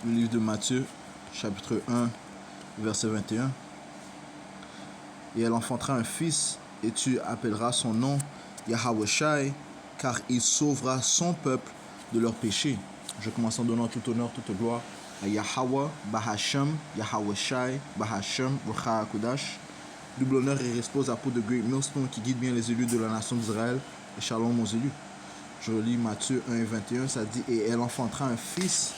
le livre de Matthieu, chapitre 1, verset 21. Et elle enfantera un fils, et tu appelleras son nom Yahawashai, car il sauvera son peuple de leurs péchés. Je commence en donnant tout honneur, toute gloire à Yahweh, Bahasham, Yahawashai, Bahasham, Rucha HaKodash. Double honneur et respect aux apôtres de Great Millstone qui guident bien les élus de la nation d'Israël. Et shalom aux élus. Je relis Matthieu 1 et 21, ça dit « Et elle enfantera un fils,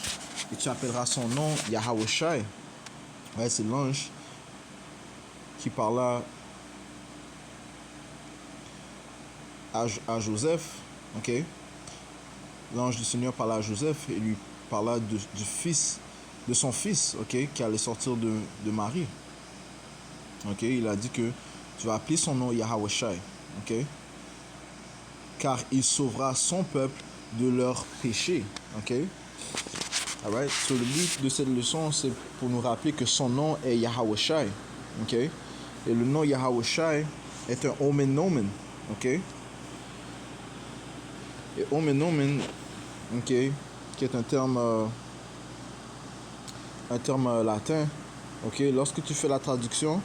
et tu appelleras son nom Yahawashai. » Ouais, c'est l'ange qui parla à Joseph, ok? L'ange du Seigneur parla à Joseph et lui parla de son fils, ok? Qui allait sortir de Marie. Ok? Il a dit que tu vas appeler son nom Yahawashai, ok? Car il sauvera son peuple de leurs péchés, ok? Alright? So, le but de cette leçon, c'est pour nous rappeler que son nom est Yahawashai, ok? Et le nom Yahawashai est un omen nomen, ok? Et omen nomen, ok, qui est un terme latin, ok? Lorsque tu fais la traduction,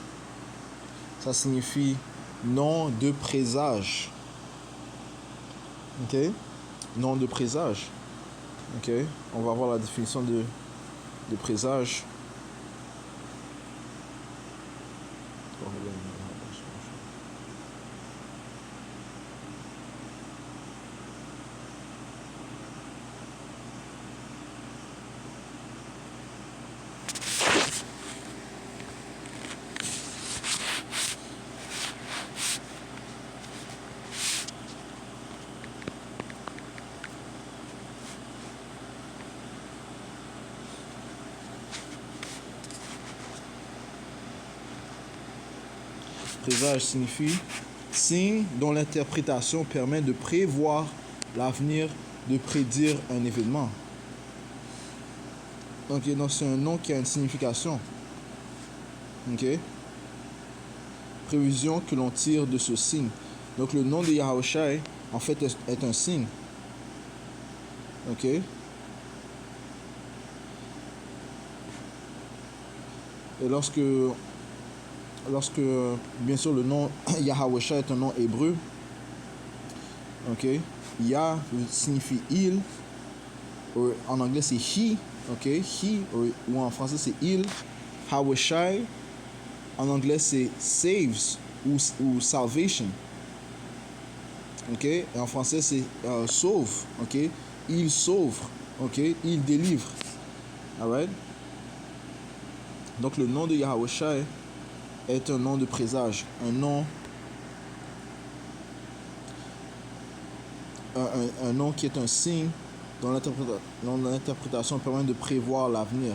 ça signifie nom de présage, ok? Nom de présage, ok? On va voir la définition de présage. Présage signifie signe dont l'interprétation permet de prévoir l'avenir, de prédire un événement. Ok, donc c'est un nom qui a une signification. Ok. Prévision que l'on tire de ce signe. Donc le nom de Yahawashai, en fait, est un signe. Ok. Et lorsque bien sûr, le nom Yahawashai est un nom hébreu. Ok. Yah signifie il. En anglais, c'est he. Ok. He. Ou en français, c'est il. Hawashai. En anglais, c'est saves ou salvation. Ok. Et en français, c'est sauve. Ok. Il sauve. Ok. Il délivre. Alright. Donc, le nom de Yahawashai est un nom de présage, un nom qui est un signe dont l'interprétation permet de prévoir l'avenir.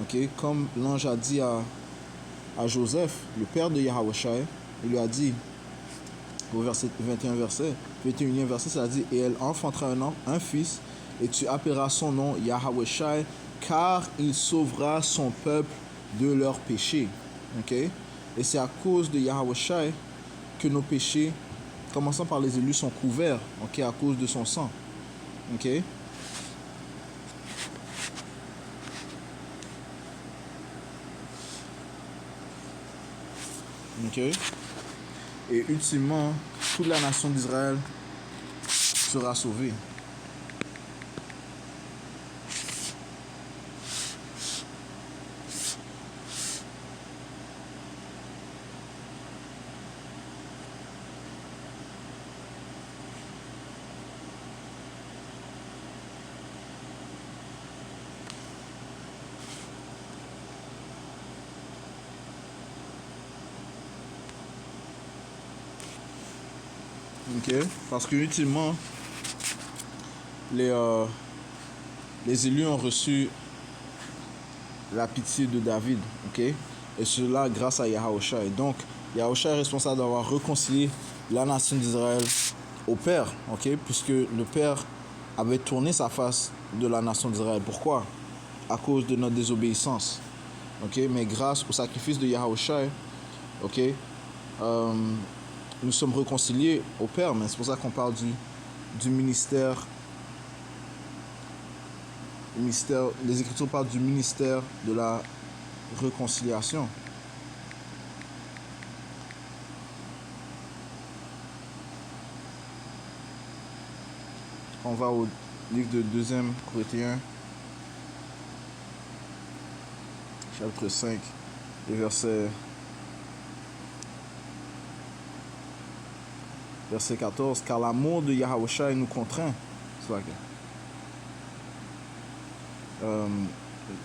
Okay? Comme l'ange a dit à Joseph, le père de Yahawashai, il lui a dit, au verset 21e verset, ça dit « Et elle enfantera un fils, et tu appelleras son nom Yahawashai, car il sauvera son peuple de leurs péchés. » Okay? Et c'est à cause de Yahawashai que nos péchés, commençant par les élus, sont couverts, okay, à cause de son sang. Okay? Okay? Et ultimement, toute la nation d'Israël sera sauvée. Okay? Parce que ultimement, les élus ont reçu la pitié de David, okay? Et cela grâce à Yahawashai. Donc, Yahawashai est responsable d'avoir réconcilié la nation d'Israël au Père, okay? Puisque le Père avait tourné sa face de la nation d'Israël. Pourquoi? À cause de notre désobéissance. Okay? Mais grâce au sacrifice de Yahawashai, okay, nous sommes réconciliés au Père. Mais c'est pour ça qu'on parle du ministère les Écritures parlent du ministère de la réconciliation. On va au livre de 2 Corinthiens, chapitre 5, et verset 14. Car l'amour de Yahushua nous contraint.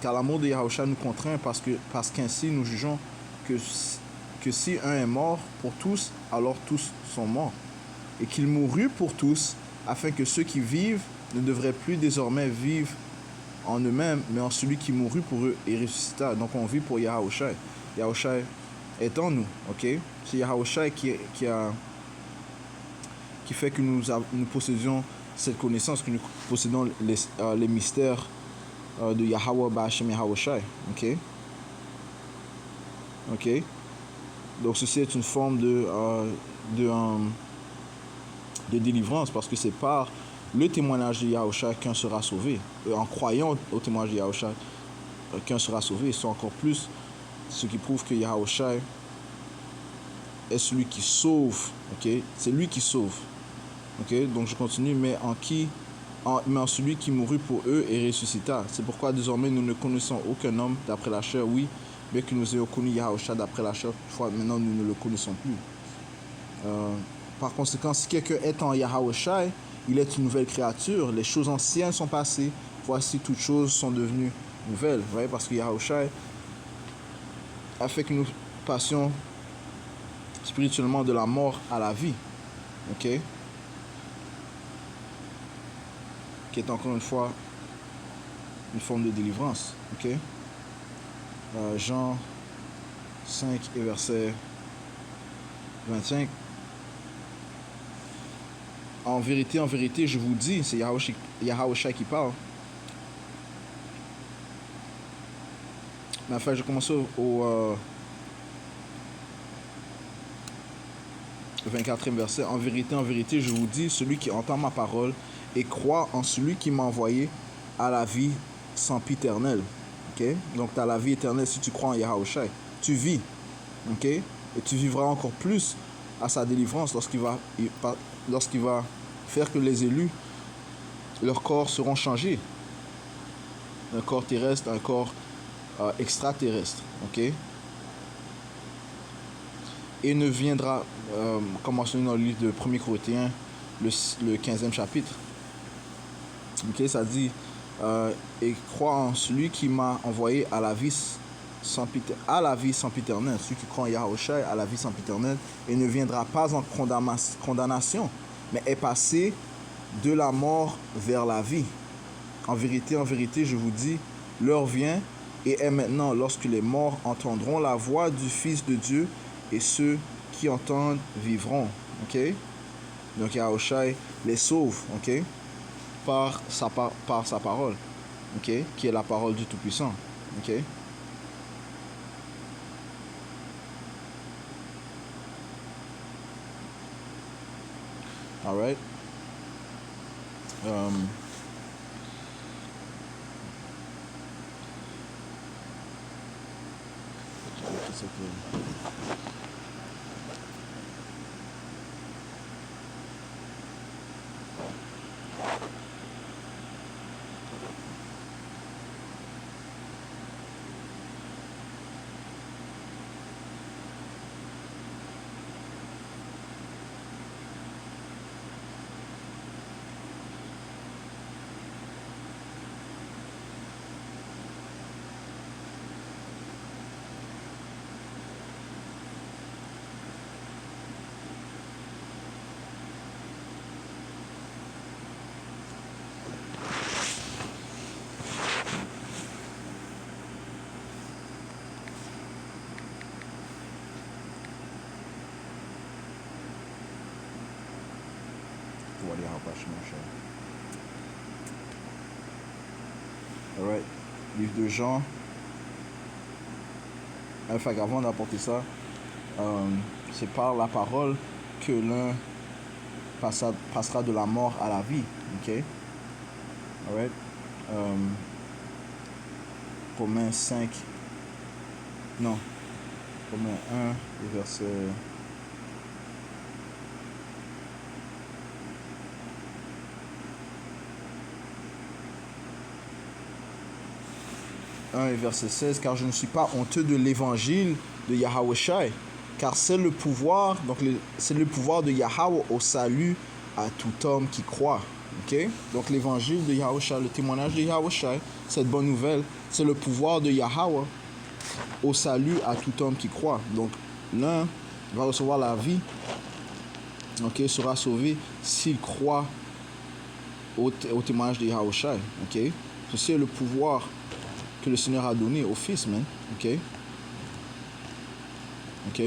Car l'amour de Yahushua nous contraint parce qu'ainsi nous jugeons que si un est mort pour tous, alors tous sont morts. Et qu'il mourut pour tous, afin que ceux qui vivent ne devraient plus désormais vivre en eux-mêmes, mais en celui qui mourut pour eux et ressuscita. Donc on vit pour Yahushua. Yahushua est en nous, ok? C'est Yahushua qui fait que nous possédions cette connaissance, que nous possédons les mystères de Yahweh Ba'Hashem Yahushua, ok? Ok? Donc ceci est une forme de délivrance, parce que c'est par le témoignage de Yahushua qu'un sera sauvé. Et en croyant au témoignage de Yahushua, qu'un sera sauvé. C'est encore plus ce qui prouve que Yahushua est celui qui sauve. Okay? C'est lui qui sauve. Okay? Donc je continue, mais en celui qui mourut pour eux et ressuscita. C'est pourquoi désormais nous ne connaissons aucun homme d'après la chair, oui, bien que nous ayons connu Yahushua d'après la chair, toutefois maintenant nous ne le connaissons plus. Par conséquent, si quelqu'un est en Yahushua, il est une nouvelle créature. Les choses anciennes sont passées. Voici, toutes choses sont devenues nouvelles. Vous voyez, parce que Yahushua a fait que nous passions spirituellement de la mort à la vie. Ok? Qui est encore une fois une forme de délivrance. Ok? Jean 5 et verset 25. En vérité, je vous dis, c'est Yahushua qui parle. Mais enfin, je commence au 24e verset. En vérité, je vous dis, celui qui entend ma parole et croit en celui qui m'a envoyé a la vie sempiternelle. Okay? Donc, tu as la vie éternelle si tu crois en Yahushua. Tu vis. Okay? Et tu vivras encore plus à sa délivrance lorsqu'il va faire que les élus, leurs corps seront changés. Un corps terrestre, un corps extraterrestre. Okay? Et ne viendra, comme mentionné dans le livre de 1er Corinthiens, le 15e chapitre. Okay? Ça dit, et croit en celui qui m'a envoyé à la vie sempiternelle. Celui qui croit en Yahushua à la vie sempiternelle, et ne viendra pas en condamnation, mais est passé de la mort vers la vie. En vérité, je vous dis, l'heure vient et est maintenant lorsque les morts entendront la voix du Fils de Dieu, et ceux qui entendent vivront. Ok? Donc Yahushua les sauve, ok? Par sa parole, ok? Qui est la parole du Tout-Puissant. Ok? All right. Alright. Livre de Jean. Enfin, avant d'apporter ça, c'est par la parole que l'un passera de la mort à la vie. Ok? Alright. Romains 5. Non. Romains 1, et verset... Et verset 16, car je ne suis pas honteux de l'évangile de Yahweh Shai, car c'est le pouvoir, donc c'est le pouvoir de Yahweh au salut à tout homme qui croit. Okay? Donc l'évangile de Yahweh Shai, le témoignage de Yahweh Shai, cette bonne nouvelle, c'est le pouvoir de Yahweh au salut à tout homme qui croit. Donc l'un va recevoir la vie, okay, sera sauvé s'il croit au témoignage de Yahweh Shai. Okay? Ceci est le pouvoir que le Seigneur a donné au Fils, man. Ok? Ok?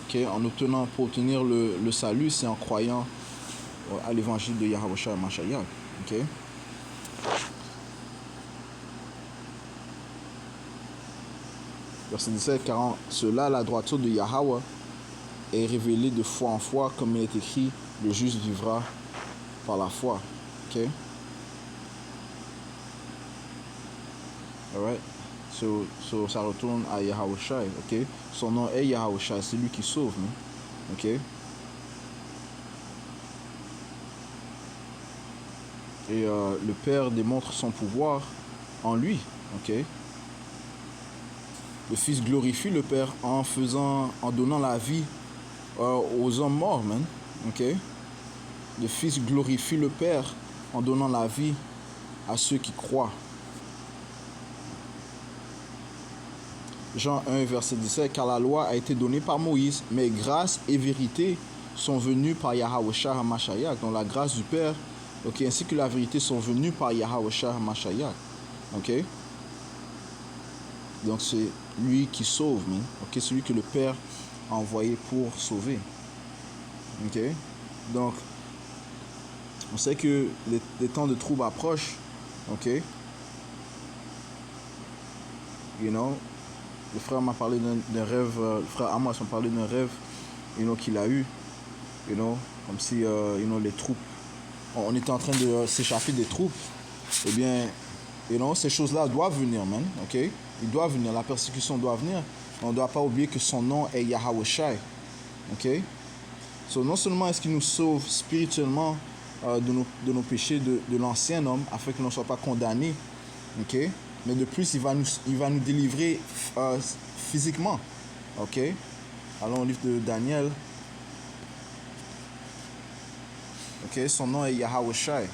Ok? Pour obtenir le salut, c'est en croyant à l'évangile de Yahweh Shai Mashiach. Ok? Verset 17, car cela, la droiture de Yahweh est révélée de foi en foi, comme il est écrit, le juste vivra par la foi. Ok? Alright? So ça retourne à Yahweh Shai. Ok? Son nom est Yahweh Shai, c'est lui qui sauve. Man. Ok? Et le Père démontre son pouvoir en lui. Ok? Le Fils glorifie le Père en donnant la vie aux hommes morts, man. Ok? Le Fils glorifie le Père en donnant la vie à ceux qui croient. Jean 1, verset 17, car la loi a été donnée par Moïse, mais grâce et vérité sont venues par Yahweh Shai HaMashiach. Donc la grâce du Père, ok, ainsi que la vérité sont venues par Yahweh Shai HaMashiach. Ok? Donc c'est lui qui sauve, man. Ok? C'est lui que le Père a envoyé pour sauver. Ok? Donc, on sait que les temps de trouble approchent. Ok? You know? Le frère m'a parlé d'un rêve, le frère Amos m'a parlé d'un rêve, qu'il a eu, comme si, les troupes, on était en train de s'échapper des troupes. Eh bien, ces choses-là doivent venir, man, ok? Il doit venir, la persécution doit venir. On ne doit pas oublier que son nom est Yahweh Shai, ok? So, non seulement est-ce qu'il nous sauve spirituellement de nos péchés de l'ancien homme, afin que l'on ne soit pas condamné, ok? Mais de plus, il va nous délivrer physiquement. Ok? Allons au livre de Daniel. Ok? Son nom est Yahweh Shai.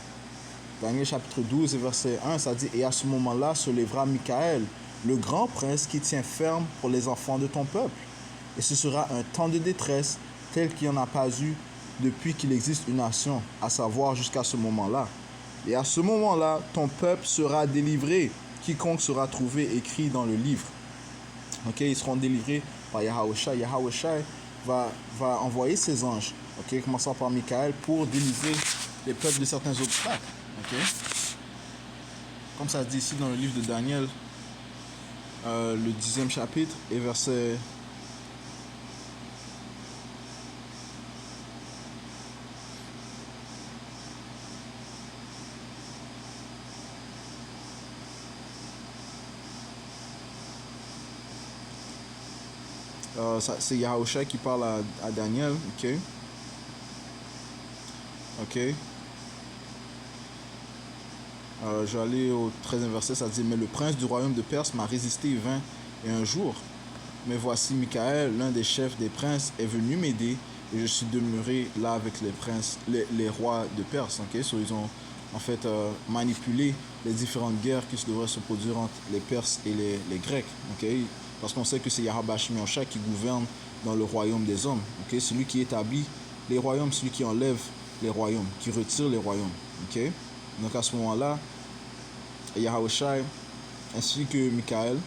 Daniel chapitre 12 et verset 1, ça dit, et à ce moment-là se lèvera Michael, le grand prince qui tient ferme pour les enfants de ton peuple. Et ce sera un temps de détresse tel qu'il n'y en a pas eu depuis qu'il existe une nation, à savoir jusqu'à ce moment-là. Et à ce moment-là, ton peuple sera délivré. Quiconque sera trouvé écrit dans le livre. Ok, ils seront délivrés par Yahweh Shai. Yahweh Shai va envoyer ses anges, ok, commençant par Michael, pour délivrer les peuples de certains obstacles. Ok, comme ça se dit ici dans le livre de Daniel, le 10e chapitre et verset... c'est Yahweh Shai qui parle à Daniel, ok? Ok. Je vais aller au 13e verset, ça dit, mais le prince du royaume de Perse m'a résisté 21 jours. Mais voici Michael, l'un des chefs des princes, est venu m'aider et je suis demeuré là avec les princes, les rois de Perse, ok? So, ils ont en fait manipulé les différentes guerres qui devraient se produire entre les Perses et les Grecs, ok? Parce qu'on sait que c'est Yahweh Shai qui gouverne dans le royaume des hommes. Okay? Celui qui établit les royaumes, celui qui enlève les royaumes, qui retire les royaumes. Okay? Donc à ce moment-là, Yahweh Shai ainsi que Michael,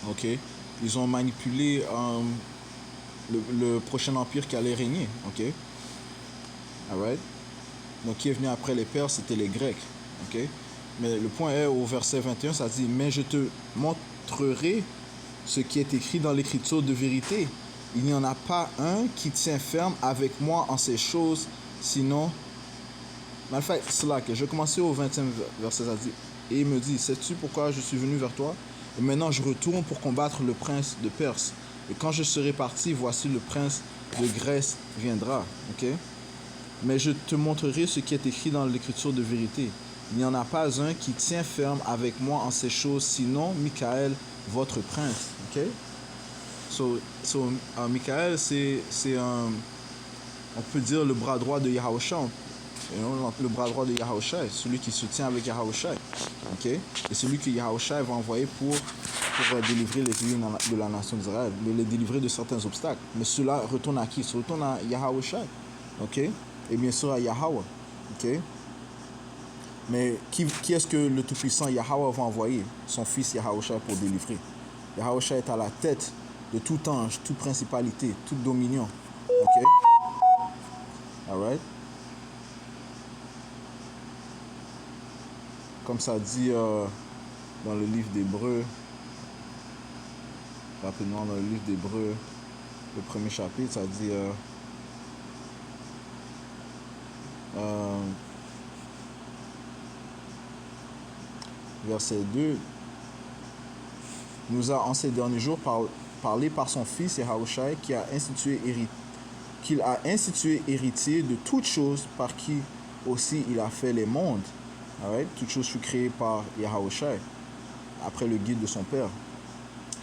okay, ils ont manipulé le prochain empire qui allait régner. Okay? Alright? Donc qui est venu après les Perses, c'était les Grecs. Okay? Mais le point est au verset 21, ça dit, mais je te montrerai ce qui est écrit dans l'écriture de vérité. Il n'y en a pas un qui tient ferme avec moi en ces choses, sinon En fait, c'est là que je commençais au 20e verset, ça dit, et il me dit, sais-tu pourquoi je suis venu vers toi? Et maintenant je retourne pour combattre le prince de Perse. Et quand je serai parti, voici le prince de Grèce viendra. Ok? Mais je te montrerai ce qui est écrit dans l'écriture de vérité. Il n'y en a pas un qui tient ferme avec moi en ces choses, sinon Michael, votre prince. Ok? Michael, c'est un, on peut dire le bras droit de Yahushua. Le bras droit de Yahushua, celui qui se tient avec Yahushua. Ok? Et celui que Yahushua va envoyer pour délivrer les élus de la nation d'Israël, mais les délivrer de certains obstacles. Mais cela retourne à qui? Ça retourne à Yahushua. Ok? Et bien sûr à Yahweh. Ok? Mais qui est-ce que le Tout-Puissant Yahweh va envoyer? Son fils Yahushua pour délivrer. Yahushua est à la tête de tout ange, toute principalité, toute dominion. Ok? Alright? Comme ça dit dans le livre d'Hébreux, rapidement dans le livre d'Hébreux, le premier chapitre, ça dit verset 2, nous a en ces derniers jours parlé par son fils Yahushua qu'il a institué héritier de toutes choses par qui aussi il a fait les mondes. Right? Toutes choses furent créées par Yahushua après le guide de son père,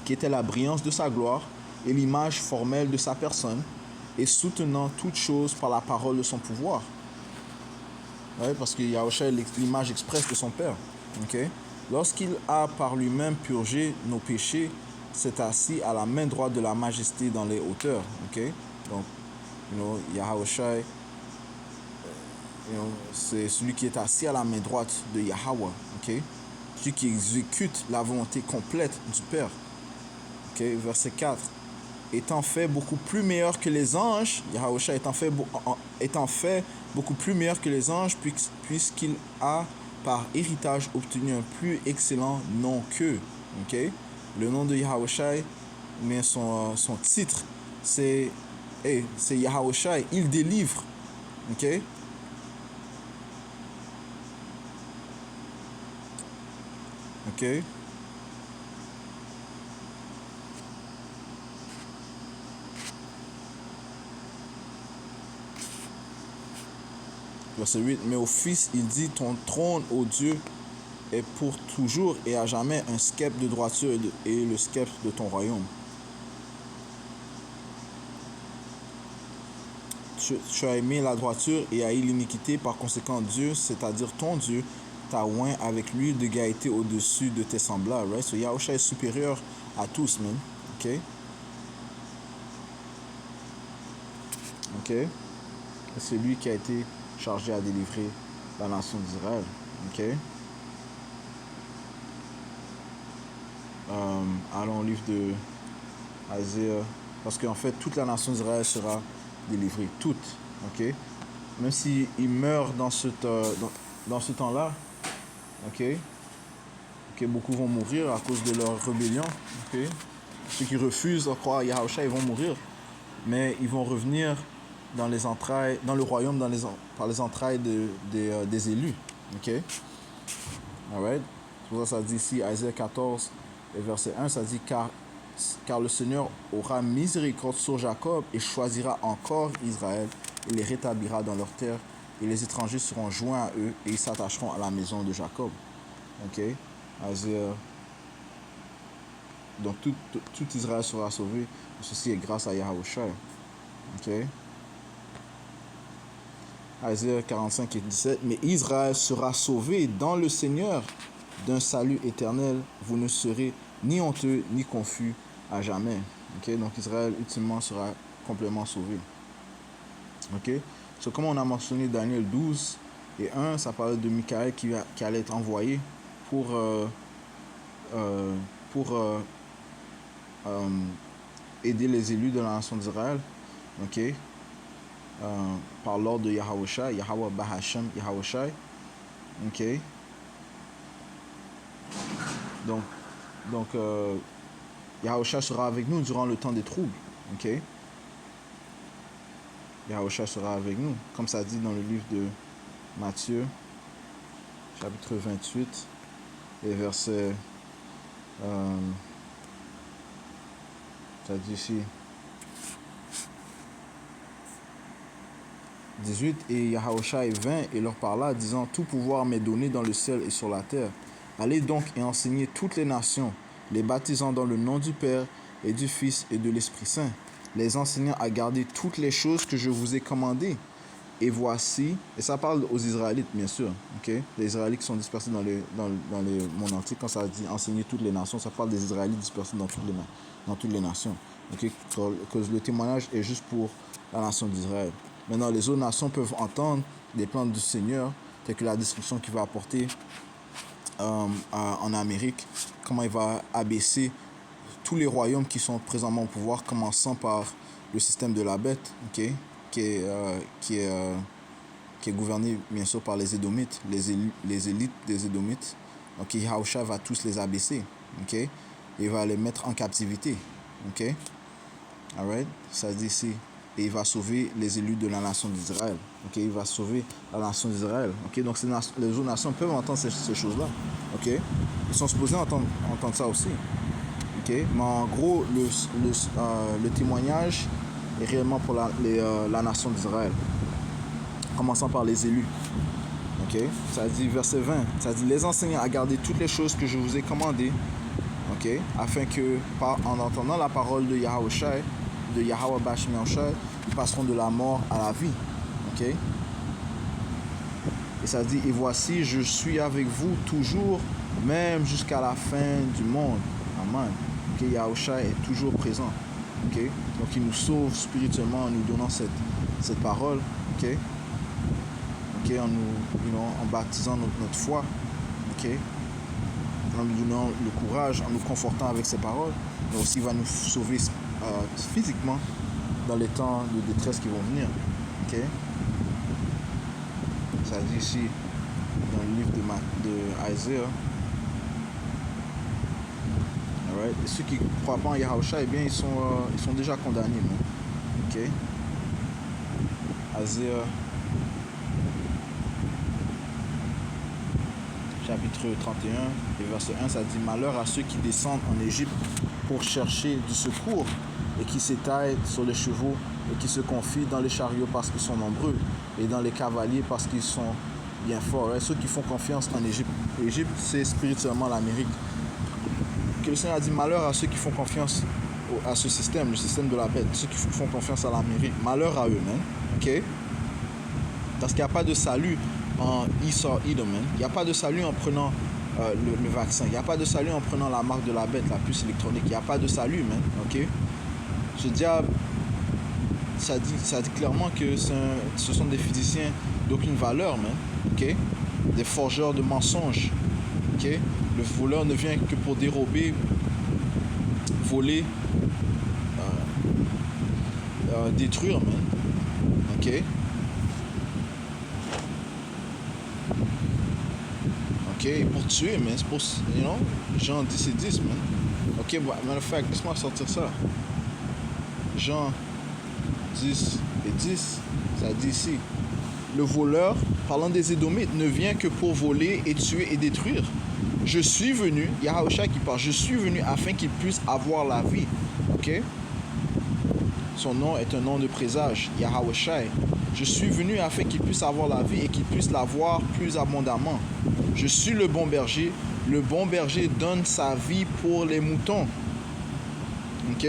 qui était la brillance de sa gloire et l'image formelle de sa personne, et soutenant toutes choses par la parole de son pouvoir. Ouais, parce que Yahushua est l'image expresse de son Père. Okay? Lorsqu'il a par lui-même purgé nos péchés, s'est assis à la main droite de la majesté dans les hauteurs. Okay? Donc, Yahushua, c'est celui qui est assis à la main droite de Yahweh. Okay? Celui qui exécute la volonté complète du Père. Okay? Verset 4. Étant fait beaucoup plus meilleur que les anges, Yahushua étant fait beaucoup plus meilleur que les anges, puisqu'il a par héritage obtenu un plus excellent nom qu'eux. Okay? Le nom de Yahushua, mais son titre, c'est Yahushua, il délivre. Okay? Okay? Verset 8, mais au Fils, il dit, ton trône, ô Dieu, est pour toujours et à jamais un sceptre de droiture et le sceptre de ton royaume. Tu as aimé la droiture et haï l'iniquité, par conséquent Dieu, c'est-à-dire ton Dieu, t'a oint avec l'huile de gaieté au-dessus de tes semblables. Right? So Yahushua est supérieur à tous, man. Ok? Ok? C'est lui qui a été chargé à délivrer la nation d'Israël. Ok? Allons au livre de Isaiah. Parce qu'en fait, toute la nation d'Israël sera délivrée. Toute. Ok? Même s'ils meurent dans ce temps-là. Ok? Ok? Beaucoup vont mourir à cause de leur rébellion. Ok? Ceux qui refusent de croire à Yahushua, ils vont mourir. Mais ils vont revenir dans les entrailles, dans le royaume, par les entrailles des élus. Ok? Alright? C'est pour ça que ça dit ici, Isaiah 14, et verset 1, ça dit, car le Seigneur aura miséricorde sur Jacob et choisira encore Israël. Il les rétablira dans leur terre et les étrangers seront joints à eux et ils s'attacheront à la maison de Jacob. Ok? Isaiah. Donc tout Israël sera sauvé. Ceci est grâce à Yahushua. Ok? Isaiah 45 et 17. Mais Israël sera sauvé dans le Seigneur d'un salut éternel. Vous ne serez ni honteux ni confus à jamais. Ok? Donc Israël ultimement sera complètement sauvé. Ok? So, comme on a mentionné Daniel 12 et 1, ça parle de Michael qui allait être envoyé pour aider les élus de la nation d'Israël. Ok? Par l'ordre de Yahushua, Yahweh Bahashem Yahushua. Ok? Donc Yahushua sera avec nous durant le temps des troubles. Ok? Yahushua sera avec nous, comme ça dit dans le livre Matthieu, chapitre 28, et verset... ça dit ici... 18, et Yahushua vint et leur parla, disant, tout pouvoir m'est donné dans le ciel et sur la terre. Allez donc et enseignez toutes les nations, les baptisant dans le nom du Père et du Fils et de l'Esprit Saint, les enseignant à garder toutes les choses que je vous ai commandées. Et voici, et ça parle aux Israélites, bien sûr, ok? Les Israélites qui sont dispersés dans le monde entier. Quand ça dit enseigner toutes les nations, ça parle des Israélites dispersés dans toutes les nations. Ok? Que le témoignage est juste pour la nation d'Israël. Maintenant, les autres nations peuvent entendre des plans du Seigneur, tels que la destruction qu'il va apporter en Amérique, comment il va abaisser tous les royaumes qui sont présentement au pouvoir, commençant par le système de la bête, ok? qui est gouverné bien sûr par les Édomites, les élites des Édomites. Donc Yahushua va tous les abaisser, ok? Il va les mettre en captivité, ok? Alright? Ça dit ici. Et il va sauver les élus de la nation d'Israël. Ok, il va sauver la nation d'Israël. Ok, donc les autres nations peuvent entendre ces choses-là. Ok, ils sont supposés entendre ça aussi. Ok, mais en gros, le témoignage est réellement pour la nation d'Israël, commençant par les élus. Ok, ça dit verset 20, ça dit les enseignants à garder toutes les choses que je vous ai commandées. Ok, afin que, en entendant la parole de Yahushua, de Yahweh Bashim Yahushua, ils passeront de la mort à la vie. Ok? Et ça dit, et voici, je suis avec vous toujours, même jusqu'à la fin du monde. Amen. Ok? Yahushua est toujours présent. Ok? Donc il nous sauve spirituellement en nous donnant cette parole. Ok? Ok? En baptisant notre foi. Ok? En nous donnant le courage, en nous confortant avec ses paroles. Mais aussi il va nous sauver physiquement dans les temps de détresse qui vont venir. Ok? Ça dit ici dans le livre de Isaiah. Alright? Et ceux qui ne croient pas en Yahushua, eh bien, ils sont déjà condamnés. Man. Ok? Isaiah chapitre 31 et verset 1, ça dit malheur à ceux qui descendent en Égypte pour chercher du secours et qui s'étaillent sur les chevaux et qui se confient dans les chariots parce qu'ils sont nombreux et dans les cavaliers parce qu'ils sont bien forts. Et ceux qui font confiance en Égypte. L'Égypte, c'est spirituellement l'Amérique. Que le Seigneur a dit malheur à ceux qui font confiance à ce système, le système de la bête, ceux qui font confiance à l'Amérique. Malheur à eux, man. Ok? Parce qu'il n'y a pas de salut en Esau, Edom, man. Il n'y a pas de salut en prenant le vaccin. Il n'y a pas de salut en prenant la marque de la bête, la puce électronique. Il n'y a pas de salut, man. Ok? Ce diable, ça dit clairement que ce sont des physiciens d'aucune valeur, man. Ok? Des forgeurs de mensonges. Ok? Le voleur ne vient que pour dérober, voler, détruire, man. Ok? Ok? Pour tuer, man. C'est pour, Jean 10 et 10, man. Ok? Matter of fact, laisse-moi sortir ça. Jean 10 et 10, ça dit ici. Le voleur, parlant des Édomites, ne vient que pour voler et tuer et détruire. Je suis venu, Yahushua qui parle, je suis venu afin qu'il puisse avoir la vie. Ok? Son nom est un nom de présage, Yahushua. Je suis venu afin qu'il puisse avoir la vie et qu'il puisse l'avoir plus abondamment. Je suis le bon berger. Le bon berger donne sa vie pour les moutons. Ok?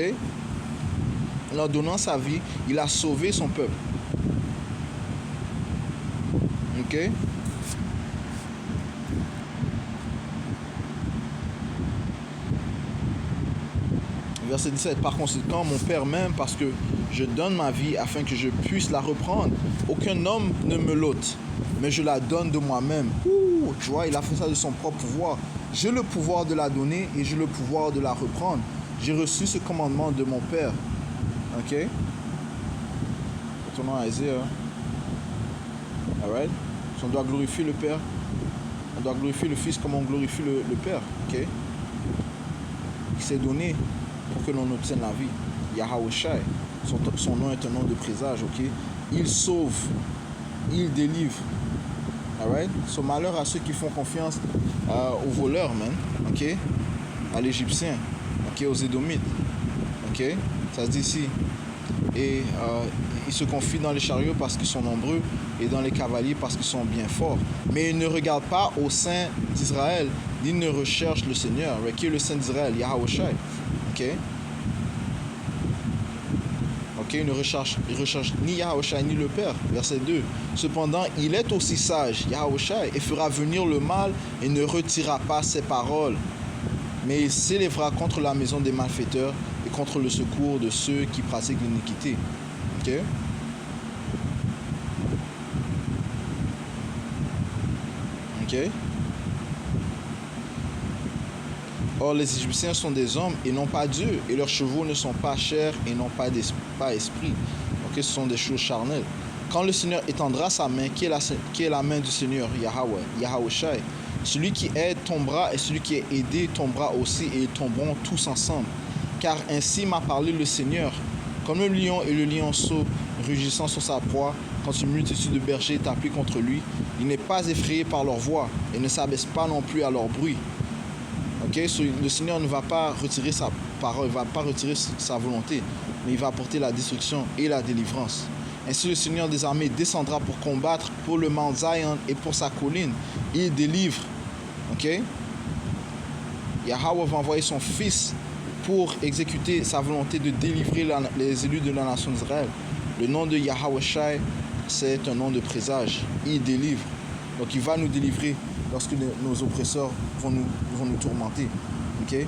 En donnant sa vie, il a sauvé son peuple. Ok? Verset 17. Par conséquent, mon Père m'aime parce que je donne ma vie afin que je puisse la reprendre. Aucun homme ne me l'ôte, mais je la donne de moi-même. Ouh, tu vois, il a fait ça de son propre pouvoir. J'ai le pouvoir de la donner et j'ai le pouvoir de la reprendre. J'ai reçu ce commandement de mon Père. Ok? Retournons à Isaiah. Alright? On doit glorifier le Père. On doit glorifier le Fils comme on glorifie le Père. Ok? Il s'est donné pour que l'on obtienne la vie. Yahushua, son nom est un nom de présage, ok? Il sauve, il délivre, Alright? So, malheur à ceux qui font confiance aux voleurs, man. Ok? À l'Égyptien. Ok? Aux Édomites. Ok? Ça se dit ici. Et ils se confient dans les chariots parce qu'ils sont nombreux et dans les cavaliers parce qu'ils sont bien forts. Mais ils ne regardent pas au sein d'Israël, ni ne recherchent le Seigneur, qui est le Saint d'Israël, Yahweh Shai. Ok? Ok, il ne recherche ni Yahweh Shai ni le Père. Verset 2. Cependant, il est aussi sage, Yahweh Shai, et fera venir le mal et ne retirera pas ses paroles. Mais il s'élèvera contre la maison des malfaiteurs et contre le secours de ceux qui pratiquent l'iniquité. Ok? Ok? Or, les Égyptiens sont des hommes et non pas Dieu, et leurs chevaux ne sont pas chairs et non pas esprit. Ok, ce sont des choses charnelles. Quand le Seigneur étendra sa main, qui est la main du Seigneur, Yahweh Shai, celui qui aide tombera et celui qui est aidé tombera aussi, et ils tomberont tous ensemble. Car ainsi m'a parlé le Seigneur. Comme le lion et le lionceau rugissant sur sa proie, quand une multitude de bergers t'appuie contre lui, il n'est pas effrayé par leur voix et ne s'abaisse pas non plus à leur bruit. Okay? So, le Seigneur ne va pas retirer sa parole, il ne va pas retirer sa volonté, mais il va apporter la destruction et la délivrance. Ainsi le Seigneur des armées descendra pour combattre pour le Mount Zion et pour sa colline. Il délivre. Okay? Yahweh va envoyer son fils pour exécuter sa volonté de délivrer les élus de la nation d'Israël. Le nom de Yahweh Shai, c'est un nom de présage. Il délivre. Donc il va nous délivrer lorsque nos oppresseurs vont nous tourmenter. Okay?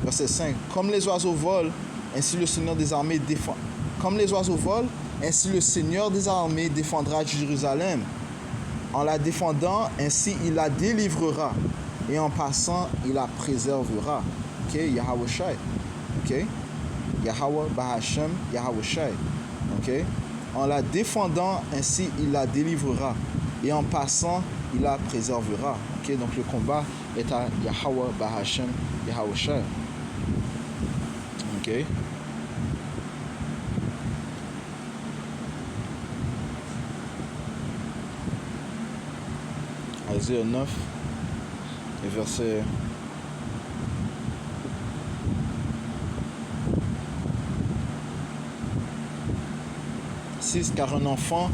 Verset 5. Comme les oiseaux volent, ainsi le Seigneur des armées défend. Comme les oiseaux volent, ainsi le Seigneur des armées défendra Jérusalem. En la défendant, ainsi il la délivrera. Et en passant, il la préservera. Ok, Yahweh Shai. Ok, Yahweh Bahashem, Yahweh Shai. Ok, en la défendant, ainsi il la délivrera. Et en passant, il la préservera. Ok, donc le combat est à Yahweh Bahashem, Yahweh Shai. Ok. Isaïe 9 et verset 6. Car un enfant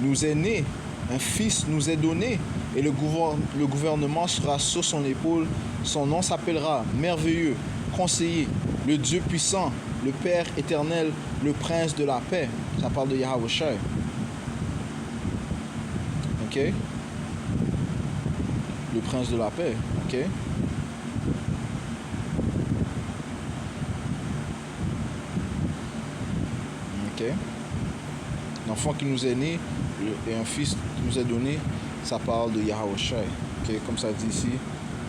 nous est né, un fils nous est donné, et le gouvernement sera sur son épaule. Son nom s'appellera Merveilleux, Conseiller, le Dieu puissant, le Père éternel, le Prince de la paix. Ça parle de Yahweh Shai. Ok? Le Prince de la paix. Ok? Ok? L'enfant qui nous est né et un fils qui nous est donné, ça parle de Yahweh Shai. Okay? Comme ça dit ici,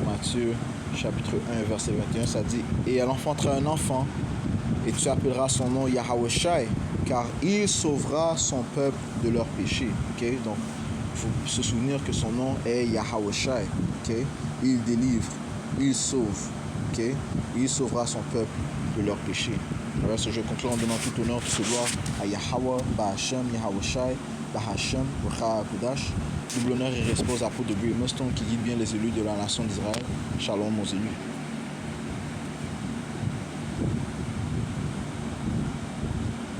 Matthieu chapitre 1, verset 21, ça dit « Et elle enfantera un enfant, et tu appelleras son nom Yahweh Shai, car il sauvera son peuple de leurs péchés. Okay? » Donc, il faut se souvenir que son nom est Yahweh Shai. Okay? Il délivre, il sauve. Okay? Il sauvera son peuple de leurs péchés. Alors, je conclue en donnant tout honneur, toute gloire à Yahweh, Bahashem, Yahweh Shai, Bahashem, Bcha Kodash. Double honneur et respect aux apôtres de Brie Muston qui guident bien les élus de la nation d'Israël. Shalom aux élus.